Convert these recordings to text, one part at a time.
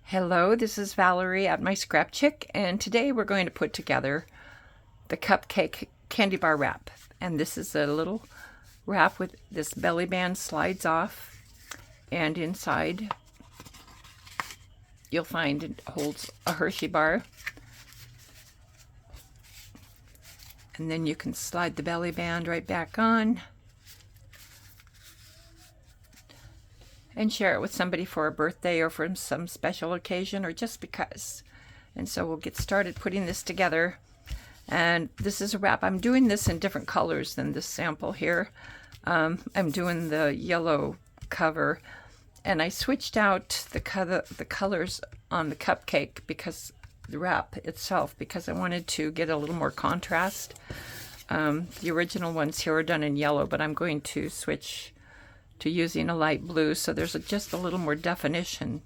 Hello, this is Valerie at my Scrap Chick, and today we're going to put together the cupcake candy bar wrap. And this is a little wrap with this belly band slides off, and inside you'll find it holds a Hershey bar. And then you can slide the belly band right back on and share it with somebody for a birthday or for some special occasion or just because. And so we'll get started putting this together. And this is a wrap. I'm doing this in different colors than this sample here. I'm doing the yellow cover, and I switched out the colors on the cupcake because the wrap itself, because I wanted to get a little more contrast. The original ones here are done in yellow, but I'm going to switch to using a light blue, so there's just a little more definition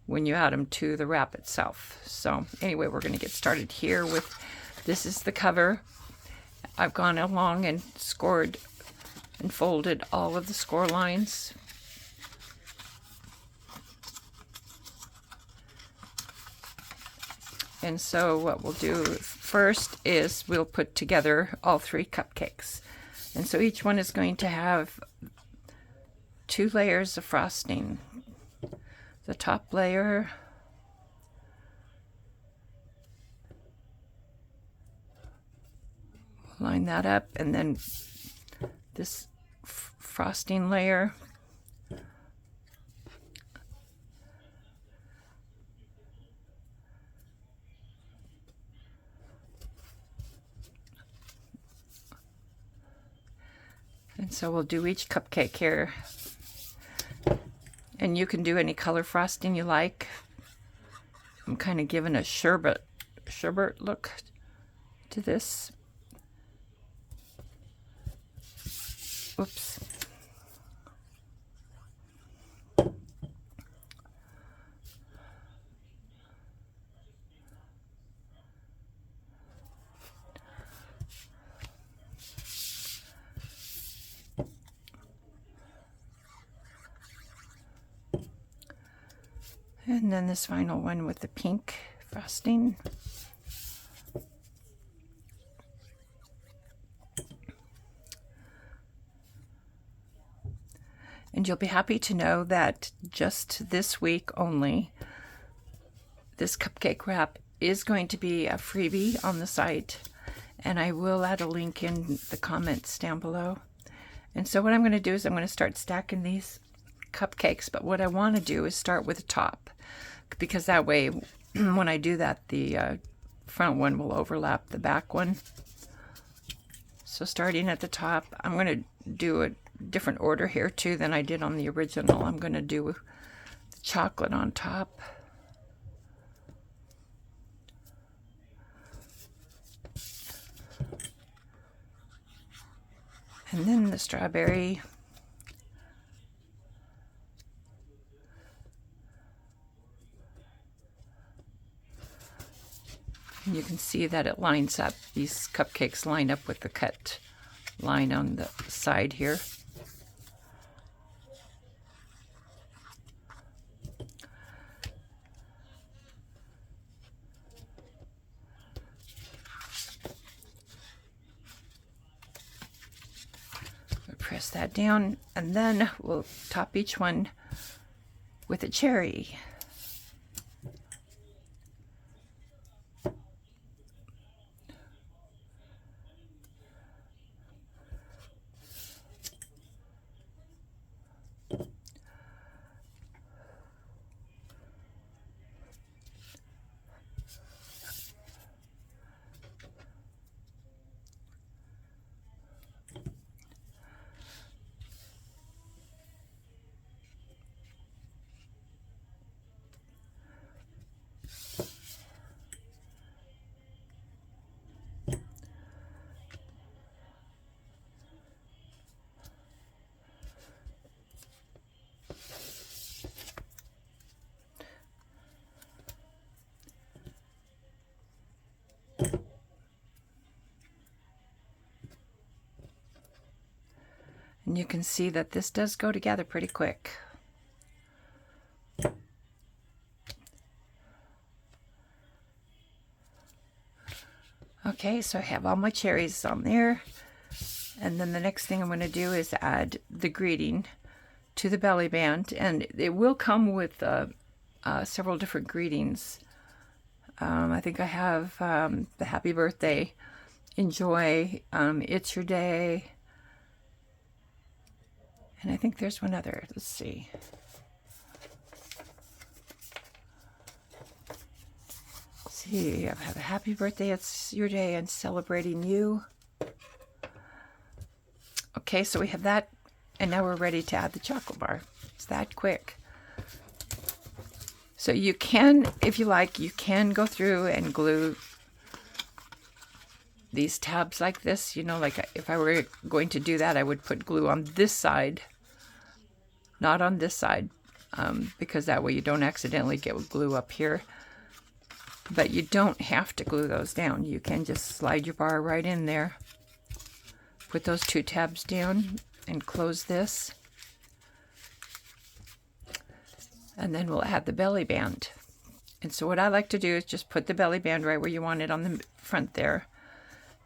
when you add them to the wrap itself. So anyway, we're going to get started here with, this is the cover. I've gone along and scored and folded all of the score lines. And so what we'll do first is we'll put together all three cupcakes. And so each one is going to have 2 layers of frosting. The top layer, line that up, and then this frosting layer. And so we'll do each cupcake here. And you can do any color frosting you like. I'm kind of giving a sherbet look to this. Whoops. And then this final one with the pink frosting. And you'll be happy to know that just this week only, this cupcake wrap is going to be a freebie on the site. And I will add a link in the comments down below. And so what I'm going to do is I'm going to start stacking these cupcakes, but what I want to do is start with the top, because that way when I do that, the front one will overlap the back one. So starting at the top, I'm going to do a different order here too than I did on the original. I'm going to do the chocolate on top, and then the strawberry. And you can see that it lines up, these cupcakes line up with the cut line on the side here. We'll press that down, and then we'll top each one with a cherry. And you can see that this does go together pretty quick. Okay, so I have all my cherries on there. And then the next thing I'm going to do is add the greeting to the belly band. And it will come with several different greetings. I think I have the happy birthday, enjoy, it's your day. And I think there's one other. Let's see. See, I have a happy birthday, it's your day, and celebrating you. Okay, so we have that, and now we're ready to add the chocolate bar. It's that quick. So you can, if you like, you can go through and glue these tabs like this. You know, like if I were going to do that, I would put glue on this side, not on this side, because that way you don't accidentally get glue up here. But you don't have to glue those down. You can just slide your bar right in there. Put those 2 tabs down and close this. And then we'll add the belly band. And so what I like to do is just put the belly band right where you want it on the front there.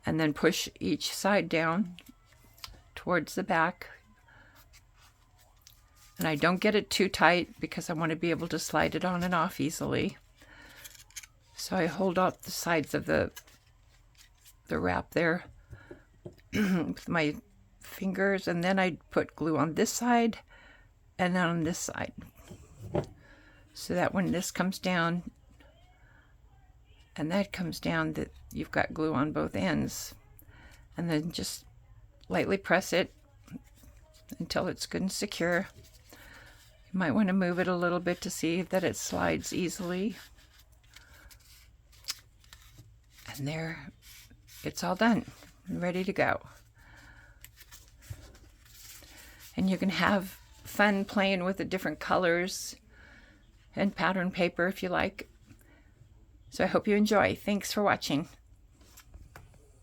And then push each side down towards the back. And I don't get it too tight because I want to be able to slide it on and off easily. So I hold up the sides of the wrap there with my fingers, and then I put glue on this side and then on this side, so that when this comes down and that comes down, that you've got glue on both ends. And then just lightly press it until it's good and secure. You might want to move it a little bit to see that it slides easily. And there, it's all done, ready to go. And you can have fun playing with the different colors and pattern paper if you like. So I hope you enjoy. Thanks for watching.